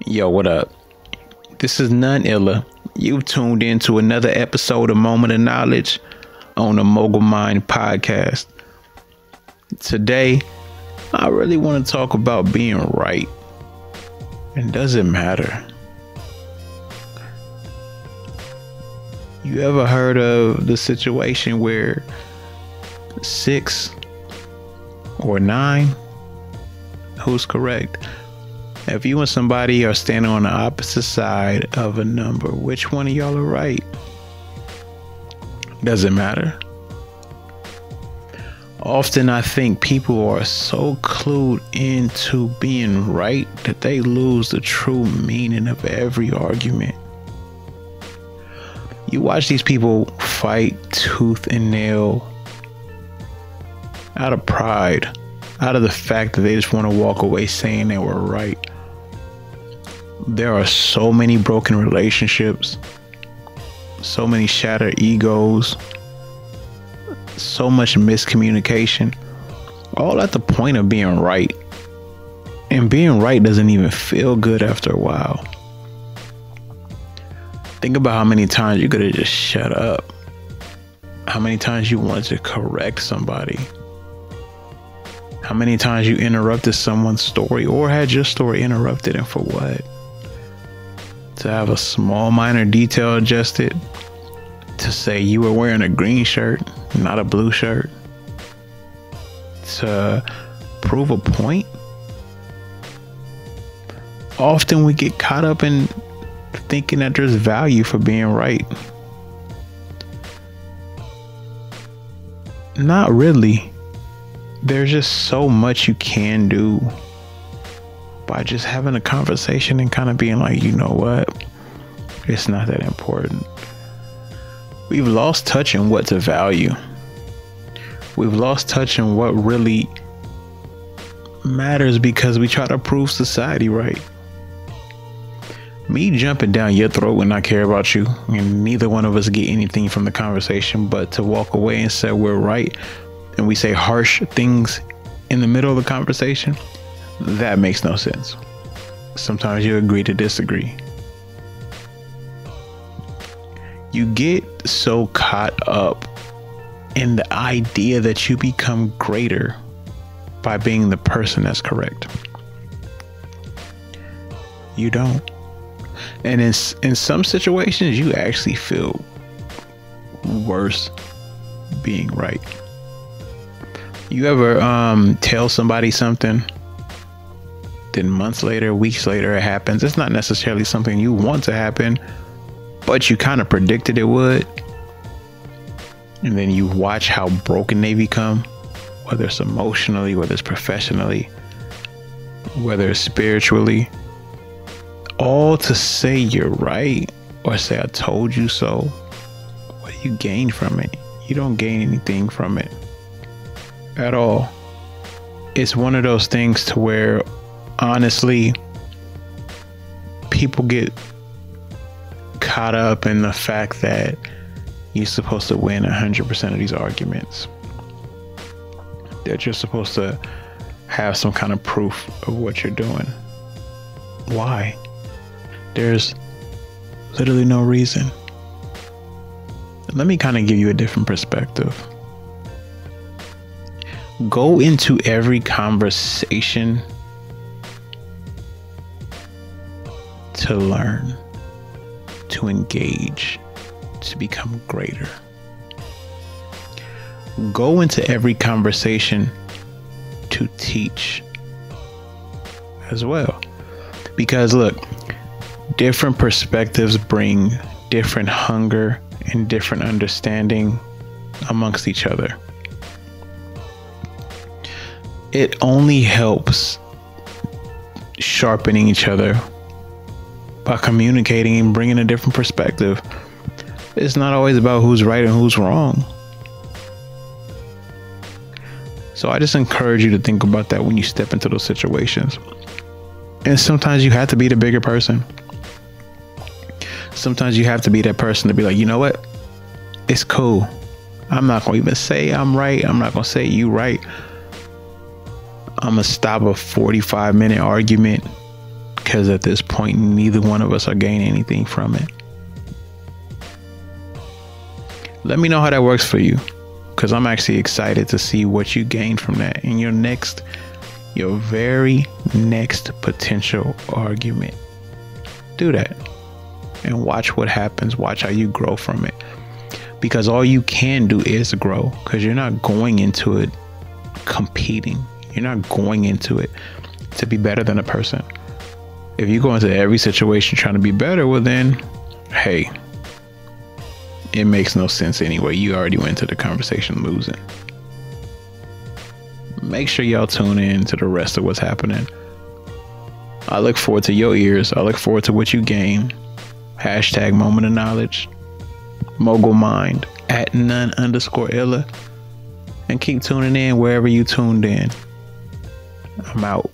Yo, what up? This is none iller. You've tuned in to another episode of Moment of Knowledge on the Mogul Mined Podcast. Today, I really want to talk about being right. And does it matter? You ever heard of the situation where 6 or 9? Who's correct? If you and somebody are standing on the opposite side of a number, which one of y'all are right? Does it matter? Often I think people are so clued into being right that they lose the true meaning of every argument. You watch these people fight tooth and nail out of pride, out of the fact that they just want to walk away saying they were right. There are so many broken relationships, so many shattered egos, so much miscommunication, all at the point of being right. And being right doesn't even feel good after a while. Think about how many times you could have just shut up. How many times you wanted to correct somebody. How many times you interrupted someone's story or had your story interrupted, and for what? To have a small minor detail adjusted, to say you were wearing a green shirt, not a blue shirt, to prove a point. Often we get caught up in thinking that there's value for being right. Not really. There's just so much you can do by just having a conversation and kind of being like, you know what? It's not that important. We've lost touch in what to value. We've lost touch in what really matters because we try to prove society right. Me jumping down your throat when I care about you, and neither one of us get anything from the conversation but to walk away and say we're right, and we say harsh things in the middle of the conversation, that makes no sense. Sometimes you agree to disagree. You get so caught up in the idea that you become greater by being the person that's correct. You don't. And in some situations, you actually feel worse being right. You ever tell somebody something, then months later, weeks later, it happens. It's not necessarily something you want to happen, but you kind of predicted it would. And then you watch how broken they become, whether it's emotionally, whether it's professionally, whether it's spiritually. All to say you're right or say I told you so. What do you gain from it? You don't gain anything from it at all. It's one of those things to where, honestly, people get caught up in the fact that you're supposed to win 100% of these arguments, that you're supposed to have some kind of proof of what you're doing. Why? There's literally no reason. Let me kind of give you a different perspective. Go into every conversation to learn, to engage, to become greater. Go into every conversation to teach as well. Because look, different perspectives bring different hunger and different understanding amongst each other. It only helps sharpening each other by communicating and bringing a different perspective. It's not always about who's right and who's wrong. So I just encourage you to think about that when you step into those situations. And sometimes you have to be the bigger person. Sometimes you have to be that person to be like, you know what? It's cool. I'm not going to even say I'm right. I'm not going to say you right. I'm going to stop a 45-minute argument because at this point, neither one of us are gaining anything from it. Let me know how that works for you, because I'm actually excited to see what you gain from that in your very next potential argument. Do that and watch what happens. Watch how you grow from it, because all you can do is grow, because you're not going into it competing. You're not going into it to be better than a person. If you go into every situation trying to be better, well then, hey, it makes no sense anyway. You already went to the conversation losing. Make sure y'all tune in to the rest of what's happening. I look forward to your ears. I look forward to what you gain. Hashtag moment of knowledge. Mogul Mined at @none_illa. And keep tuning in wherever you tuned in. I'm out.